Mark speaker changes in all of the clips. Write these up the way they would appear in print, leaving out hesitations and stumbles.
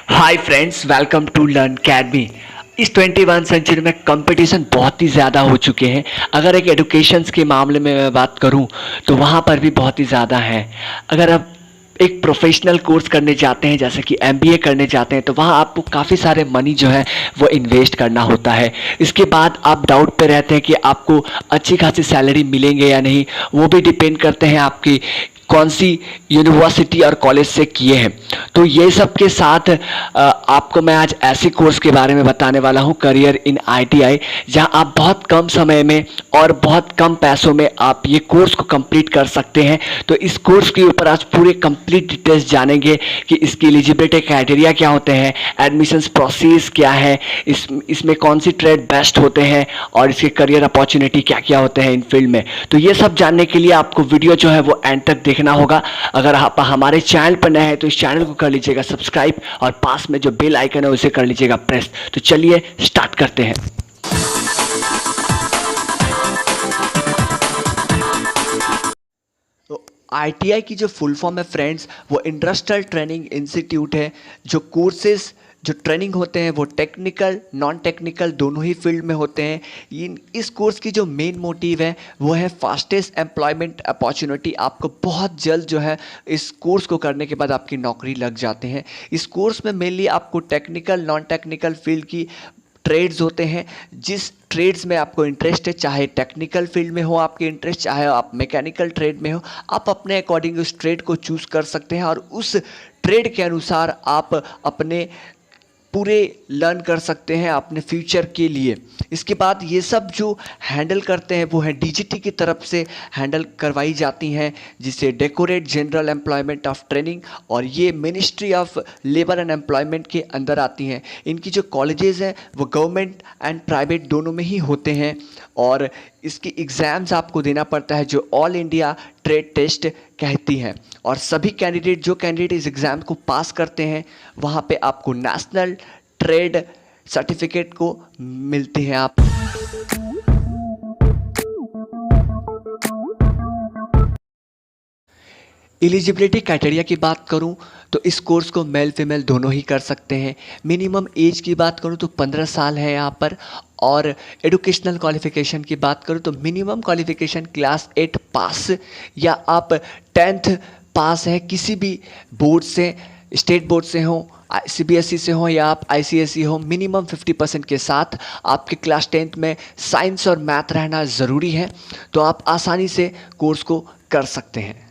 Speaker 1: Hi friends, welcome to learn academy. इस 21 century में competition बहुत ही ज़्यादा हो चुके हैं। अगर एक एडुकेशंस के मामले में मैं बात करूं तो वहां पर भी बहुत ही ज़्यादा है। अगर आप एक प्रोफेशनल कोर्स करने जाते हैं जैसे कि एमबीए करने जाते हैं तो वहाँ आपको काफ़ी सारे मनी जो है वो इन्वेस्ट करना होता है। इसके बाद आप डाउट पे रहते हैं कि आपको अच्छी खासी सैलरी मिलेंगे या नहीं। वो भी डिपेंड करते हैं आपकी कौन सी यूनिवर्सिटी और कॉलेज से किए हैं। तो ये सब के साथ आपको मैं आज ऐसे कोर्स के बारे में बताने वाला हूँ, करियर इन आईटीआई, जहां आप बहुत कम समय में और बहुत कम पैसों में आप ये कोर्स को कंप्लीट कर सकते हैं। तो इस कोर्स के ऊपर आज पूरे कंप्लीट डिटेल्स जानेंगे कि इसकी एलिजिबिलिटी क्राइटेरिया क्या होते हैं, एडमिशंस प्रोसेस क्या है, इसमें कौन सी ट्रेड बेस्ट होते हैं और इसके करियर अपॉर्चुनिटी क्या क्या होते हैं इन फील्ड में। तो ये सब जानने के लिए आपको वीडियो जो है वो एंड तक देखना होगा। अगर आप हमारे चैनल पर नए हैं तो इस चैनल को कर लीजिएगा सब्सक्राइब और पास में जो बेल आइकन है उसे कर लीजिएगा प्रेस। तो चलिए स्टार्ट करते हैं। तो आईटीआई की जो फुल फॉर्म है फ्रेंड्स, वो इंडस्ट्रियल ट्रेनिंग इंस्टीट्यूट है। जो कोर्सेज जो ट्रेनिंग होते हैं वो टेक्निकल नॉन टेक्निकल दोनों ही फील्ड में होते हैं। इस कोर्स की जो मेन मोटिव है वो है फास्टेस्ट एम्प्लॉयमेंट अपॉर्चुनिटी। आपको बहुत जल्द जो है इस कोर्स को करने के बाद आपकी नौकरी लग जाते हैं। इस कोर्स में मेनली आपको टेक्निकल नॉन टेक्निकल फील्ड की ट्रेड्स होते हैं। जिस ट्रेड्स में आपको इंटरेस्ट है, चाहे टेक्निकल फील्ड में हो आपके इंटरेस्ट, चाहे आप मैकेनिकल ट्रेड में हो, आप अपने अकॉर्डिंग उस ट्रेड को चूज़ कर सकते हैं और उस ट्रेड के अनुसार आप अपने पूरे लर्न कर सकते हैं अपने फ्यूचर के लिए। इसके बाद ये सब जो हैंडल करते हैं वो है डीजीटी की तरफ से हैंडल करवाई जाती हैं, जिसे decorate general employment of training, और ये ministry of labour and employment के अंदर आती हैं। इनकी जो कॉलेजेस हैं वो गवर्नमेंट एंड प्राइवेट दोनों में ही होते हैं और इसकी एग्ज़ाम्स आपको देना पड़ता है जो ऑल इंडिया ट्रेड टेस्ट कहती हैं। और सभी जो कैंडिडेट इस एग्ज़ाम को पास करते हैं वहाँ पे आपको नेशनल ट्रेड सर्टिफिकेट को मिलते हैं। आप एलिजिबिलिटी क्राइटेरिया की बात करूं तो इस कोर्स को मेल फीमेल दोनों ही कर सकते हैं। मिनिमम एज की बात करूं तो 15 साल है यहाँ पर। और एडुकेशनल क्वालिफ़िकेशन की बात करूं तो मिनिमम क्वालिफ़िकेशन क्लास 8 पास या आप 10th पास है किसी भी बोर्ड से, स्टेट बोर्ड से हो, सीबीएसई से हो या आप आईसीएसई हो। मिनिमम 50% के साथ आपके क्लास 10th में साइंस और मैथ रहना ज़रूरी है। तो आप आसानी से कोर्स को कर सकते हैं।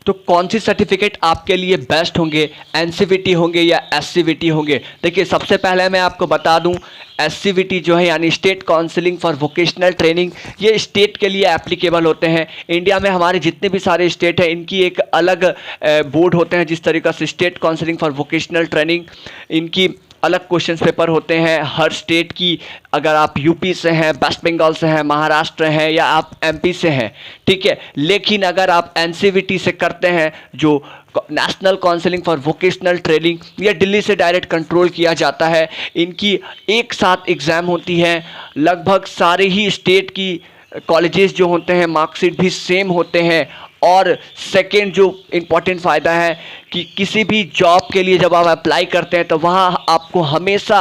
Speaker 1: तो कौन सी सर्टिफिकेट आपके लिए बेस्ट होंगे, एनसीवीटी होंगे या एससीवीटी होंगे? देखिए, सबसे पहले मैं आपको बता दूं, एससीवीटी जो है यानी state counselling for vocational training, ये स्टेट के लिए एप्लीकेबल होते हैं। इंडिया में हमारे जितने भी सारे स्टेट हैं इनकी एक अलग बोर्ड होते हैं। जिस तरीक़े से state counselling for vocational training, इनकी अलग क्वेश्चन पेपर होते हैं हर स्टेट की। अगर आप यूपी से हैं, वेस्ट बंगाल से हैं, महाराष्ट्र हैं या आप एमपी से हैं, ठीक है। लेकिन अगर आप एनसीवीटी से करते हैं जो national counselling for vocational training, यह दिल्ली से डायरेक्ट कंट्रोल किया जाता है। इनकी एक साथ एग्ज़ाम होती है। लगभग सारे ही स्टेट की कॉलेजेस जो होते हैं मार्कशीट भी सेम होते हैं। और सेकेंड जो इम्पॉर्टेंट फ़ायदा है कि किसी भी जॉब के लिए जब आप अप्लाई करते हैं तो वहाँ आपको हमेशा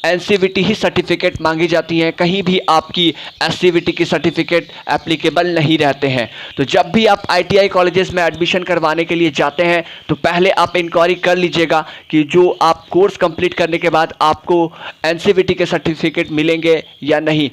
Speaker 1: एनसीवीटी ही सर्टिफिकेट मांगी जाती है। कहीं भी आपकी एससीवीटी की सर्टिफिकेट एप्लीकेबल नहीं रहते हैं। तो जब भी आप आईटीआई कॉलेजेस में एडमिशन करवाने के लिए जाते हैं तो पहले आप इंक्वायरी कर लीजिएगा कि जो आप कोर्स कंप्लीट करने के बाद आपको एनसीवीटी के सर्टिफिकेट मिलेंगे या नहीं।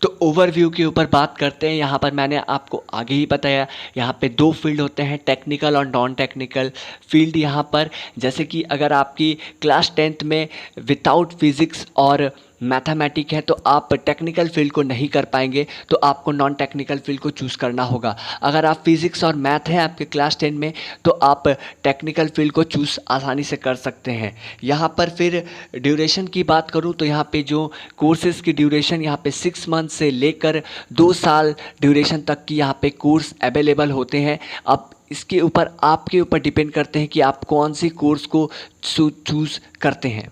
Speaker 1: तो ओवरव्यू के ऊपर बात करते हैं। यहाँ पर मैंने आपको आगे ही बताया, यहाँ पे दो फील्ड होते हैं, टेक्निकल और नॉन टेक्निकल फील्ड। यहाँ पर जैसे कि अगर आपकी क्लास 10th में विदाउट फिज़िक्स और मैथमेटिक है तो आप टेक्निकल फील्ड को नहीं कर पाएंगे, तो आपको नॉन टेक्निकल फील्ड को चूज़ करना होगा। अगर आप फिज़िक्स और मैथ है आपके क्लास 10 में तो आप टेक्निकल फील्ड को चूज़ आसानी से कर सकते हैं। यहाँ पर फिर ड्यूरेशन की बात करूँ तो यहाँ पे जो कोर्सेज़ की ड्यूरेशन यहाँ पे 6 मंथ से लेकर 2 साल ड्यूरेशन तक की यहाँ पे कोर्स अवेलेबल होते हैं। अब इसके ऊपर आपके ऊपर डिपेंड करते हैं कि आप कौन सी कोर्स को चूज़ करते हैं।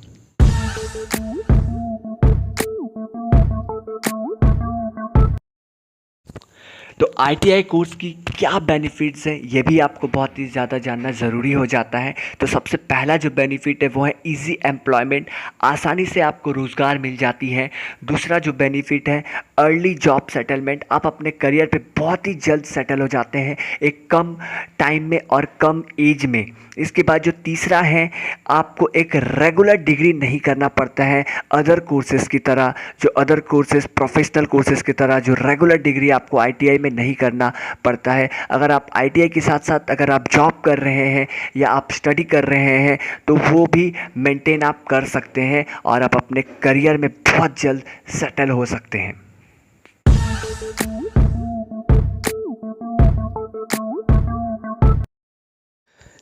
Speaker 1: तो आईटीआई कोर्स की क्या बेनिफिट्स हैं ये भी आपको बहुत ही ज़्यादा जानना ज़रूरी हो जाता है। तो सबसे पहला जो बेनिफिट है वो है इजी एम्प्लॉयमेंट, आसानी से आपको रोज़गार मिल जाती है। दूसरा जो बेनिफिट है अर्ली जॉब सेटलमेंट, आप अपने करियर पे बहुत ही जल्द सेटल हो जाते हैं एक कम टाइम में और कम एज में। इसके बाद जो तीसरा है, आपको एक रेगुलर डिग्री नहीं करना पड़ता है अदर कोर्सेज़ की तरह, जो अदर कोर्सेज़ प्रोफेशनल कोर्सेज़ की तरह जो रेगुलर डिग्री आपको आईटीआई में नहीं करना पड़ता है। अगर आप आईटीआई के साथ साथ अगर आप जॉब कर रहे हैं या आप स्टडी कर रहे हैं तो वो भी मेंटेन आप कर सकते हैं और आप अपने करियर में बहुत जल्द सेटल हो सकते हैं।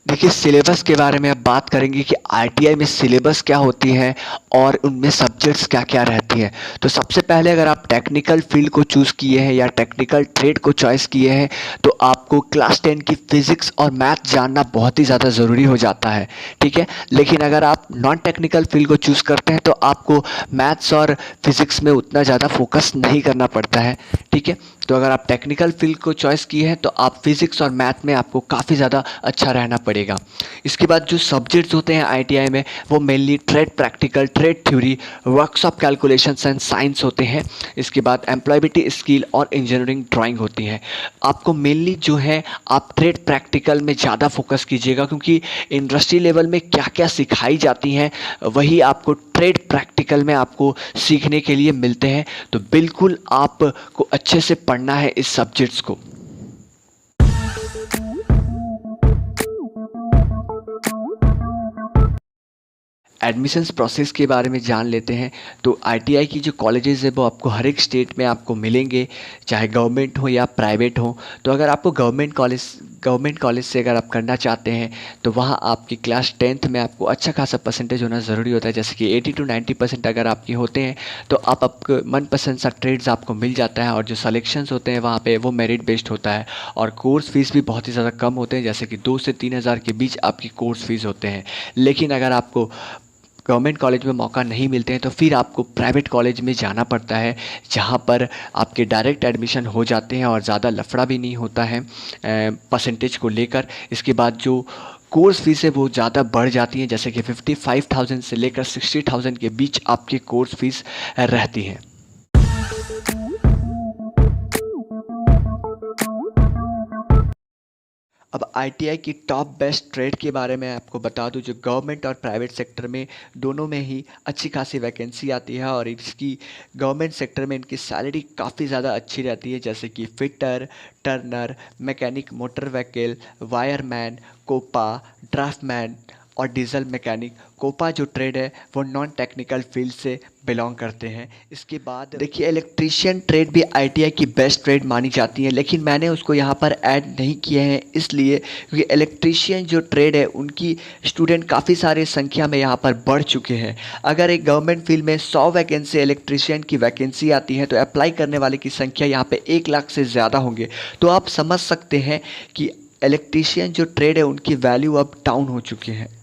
Speaker 1: देखिए सिलेबस के बारे में अब बात करेंगे कि आईटीआई में सिलेबस क्या होती है और उनमें सब्जेक्ट्स क्या क्या रहती हैं। तो सबसे पहले अगर आप टेक्निकल फील्ड को चूज़ किए हैं या टेक्निकल ट्रेड को चॉइस किए हैं तो आपको क्लास 10 की फिज़िक्स और मैथ जानना बहुत ही ज़्यादा ज़रूरी हो जाता है, ठीक है। लेकिन अगर आप नॉन टेक्निकल फील्ड को चूज़ करते हैं तो आपको मैथ्स और फिज़िक्स में उतना ज़्यादा फोकस नहीं करना पड़ता है, ठीक है। तो अगर आप टेक्निकल फील्ड को चॉइस किए हैं तो आप फिज़िक्स और मैथ में आपको काफ़ी ज़्यादा अच्छा रहना पड़ेगा। इसके बाद जो सब्जेक्ट्स होते हैं आईटीआई में वो mainly trade practical, trade theory, workshop calculations and science होते हैं। इसके बाद एम्प्लॉयबिलिटी स्किल और इंजीनियरिंग ड्राइंग होती है। आपको मेनली जो है आप ट्रेड प्रैक्टिकल में ज़्यादा फोकस कीजिएगा क्योंकि इंडस्ट्री लेवल में क्या क्या सिखाई जाती हैं वही आपको ट्रेड प्रैक्टिकल में आपको सीखने के लिए मिलते हैं। तो बिल्कुल आपको अच्छे से पढ़ना है इस सब्जेक्ट्स को। एडमिशन्स प्रोसेस के बारे में जान लेते हैं। तो आईटीआई की जो कॉलेजेस है वो आपको हर एक स्टेट में आपको मिलेंगे, चाहे गवर्नमेंट हो या प्राइवेट हो। तो अगर आपको गवर्नमेंट कॉलेज से अगर आप करना चाहते हैं तो वहाँ आपकी क्लास 10th में आपको अच्छा खासा परसेंटेज होना ज़रूरी होता है, जैसे कि 80 to 90% अगर आपके होते हैं तो आपको मनपसंद सा ट्रेड्स आपको मिल जाता है। और जो सलेक्शंस होते हैं वहाँ पे वो मेरिट बेस्ड होता है और कोर्स फीस भी बहुत ही ज़्यादा कम होते हैं, जैसे कि 2 से 3 हज़ार के बीच आपकी कोर्स फीस होते हैं। लेकिन अगर आपको गवर्नमेंट कॉलेज में मौका नहीं मिलते हैं तो फिर आपको प्राइवेट कॉलेज में जाना पड़ता है, जहाँ पर आपके डायरेक्ट एडमिशन हो जाते हैं और ज़्यादा लफड़ा भी नहीं होता है परसेंटेज को लेकर। इसके बाद जो कोर्स फीस है वो ज़्यादा बढ़ जाती है, जैसे कि 55,000 से लेकर 60,000 के बीच आपकी कोर्स फीस रहती है। अब आईटीआई की टॉप बेस्ट ट्रेड के बारे में आपको बता दूं, जो गवर्नमेंट और प्राइवेट सेक्टर में दोनों में ही अच्छी खासी वैकेंसी आती है और इसकी गवर्नमेंट सेक्टर में इनकी सैलरी काफ़ी ज़्यादा अच्छी रहती है, जैसे कि fitter, turner, mechanic motor vehicle, wireman, COPA, draftman और डीजल मैकेनिक। कोपा जो ट्रेड है वो नॉन टेक्निकल फील्ड से बिलोंग करते हैं। इसके बाद देखिए इलेक्ट्रीशियन ट्रेड भी आईटीआई की बेस्ट ट्रेड मानी जाती है, लेकिन मैंने उसको यहाँ पर ऐड नहीं किए हैं इसलिए क्योंकि इलेक्ट्रीशियन जो ट्रेड है उनकी स्टूडेंट काफ़ी सारे संख्या में यहाँ पर बढ़ चुके हैं। अगर एक गवर्नमेंट फील्ड में 100 वैकेंसी इलेक्ट्रीशियन की वैकेंसी आती है तो अप्लाई करने वाले की संख्या यहाँ पर 1 लाख से ज़्यादा होंगे। तो आप समझ सकते हैं कि इलेक्ट्रीशियन जो ट्रेड है उनकी वैल्यू अब डाउन हो चुकी है।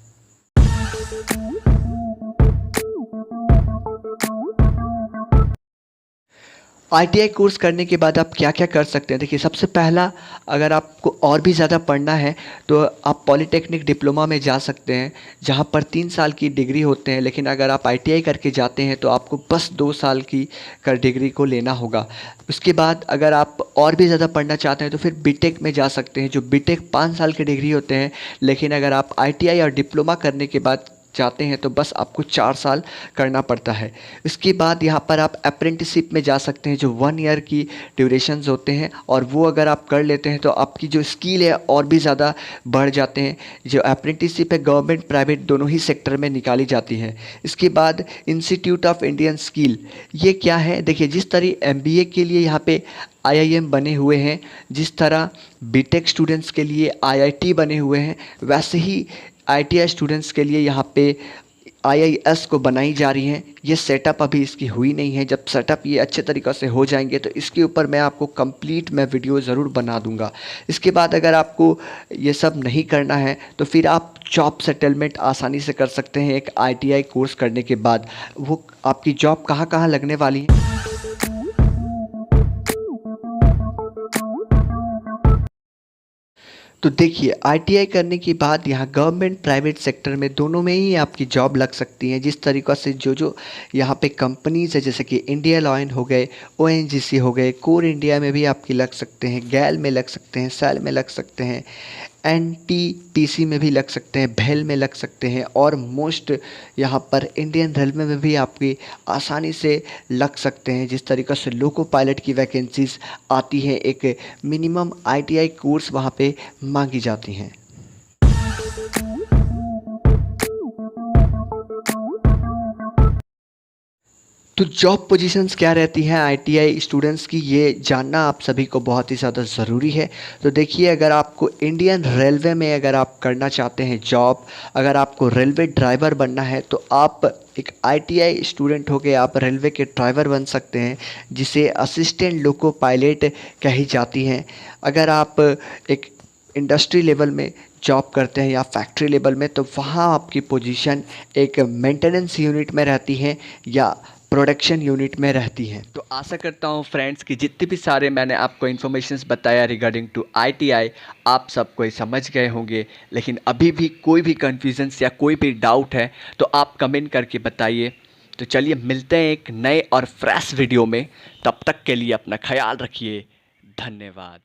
Speaker 1: आईटीआई कोर्स करने के बाद आप क्या क्या कर सकते हैं। देखिए सबसे पहला, अगर आपको और भी ज़्यादा पढ़ना है तो आप पॉलीटेक्निक डिप्लोमा में जा सकते हैं, जहाँ पर 3 साल की डिग्री होते हैं। लेकिन अगर आप आईटीआई करके जाते हैं तो आपको बस 2 साल की डिग्री को लेना होगा। उसके बाद अगर आप और भी ज़्यादा पढ़ना चाहते हैं तो फिर बीटेक में जा सकते हैं, जो बीटेक 5 साल की डिग्री होते हैं। लेकिन अगर आप आईटीआई और डिप्लोमा करने के बाद चाहते हैं तो बस आपको 4 साल करना पड़ता है। इसके बाद यहाँ पर आप अप्रेंटिसशिप में जा सकते हैं, जो 1 ईयर की ड्यूरेशंस होते हैं और वो अगर आप कर लेते हैं तो आपकी जो स्किल है और भी ज़्यादा बढ़ जाते हैं। जो अप्रेंटिसशिप है गवर्नमेंट प्राइवेट दोनों ही सेक्टर में निकाली जाती है। इसके बाद इंस्टीट्यूट ऑफ इंडियन स्किल, ये क्या है? देखिए जिस तरह एमबीए के लिए यहाँ पे आईआईएम बने हुए हैं, जिस तरह बीटेक स्टूडेंट्स के लिए आईआईटी बने हुए हैं, वैसे ही आईटीआई स्टूडेंट्स के लिए यहाँ पे आईआईएस को बनाई जा रही हैं। ये सेटअप अभी इसकी हुई नहीं है। जब सेटअप ये अच्छे तरीक़े से हो जाएंगे तो इसके ऊपर मैं आपको कंप्लीट वीडियो ज़रूर बना दूंगा। इसके बाद अगर आपको ये सब नहीं करना है तो फिर आप जॉब सेटलमेंट आसानी से कर सकते हैं एक आईटीआई कोर्स करने के बाद। वो आपकी जॉब कहाँ कहाँ लगने वाली है। तो देखिए, आईटीआई करने के बाद यहाँ गवर्नमेंट प्राइवेट सेक्टर में दोनों में ही आपकी जॉब लग सकती है। जिस तरीक़ा से जो जो यहाँ पे कंपनीज़ है, जैसे कि इंडियन ऑयल हो गए, ओएनजीसी हो गए, कोर इंडिया में भी आपकी लग सकते हैं, गैल में लग सकते हैं, सेल में लग सकते हैं, एनटीपीसी में भी लग सकते हैं, भेल में लग सकते हैं, और मोस्ट यहाँ पर इंडियन रेलवे में भी आपकी आसानी से लग सकते हैं। जिस तरीक़ा से लोको पायलट की वैकेंसीज़ आती हैं, एक मिनिमम आईटीआई कोर्स वहाँ पे मांगी जाती हैं। तो जॉब पोजीशंस क्या रहती हैं आईटीआई स्टूडेंट्स की, ये जानना आप सभी को बहुत ही ज़्यादा ज़रूरी है। तो देखिए, अगर आपको इंडियन रेलवे में अगर आप करना चाहते हैं जॉब, अगर आपको रेलवे ड्राइवर बनना है, तो आप एक आईटीआई स्टूडेंट होके आप रेलवे के ड्राइवर बन सकते हैं, जिसे असिस्टेंट लोको पायलट कही जाती हैं। अगर आप एक इंडस्ट्री लेवल में जॉब करते हैं या फैक्ट्री लेवल में, तो वहाँ आपकी पोजीशन एक मेंटेनेंस यूनिट में रहती है या प्रोडक्शन यूनिट में रहती हैं। तो आशा करता हूँ फ्रेंड्स कि जितने भी सारे मैंने आपको इन्फॉर्मेशंस बताया रिगार्डिंग टू आईटीआई, आप सब कोई समझ गए होंगे। लेकिन अभी भी कोई भी कन्फ्यूजन्स या कोई भी डाउट है तो आप कमेंट करके बताइए। तो चलिए मिलते हैं एक नए और फ्रेश वीडियो में। तब तक के लिए अपना ख्याल रखिए। धन्यवाद।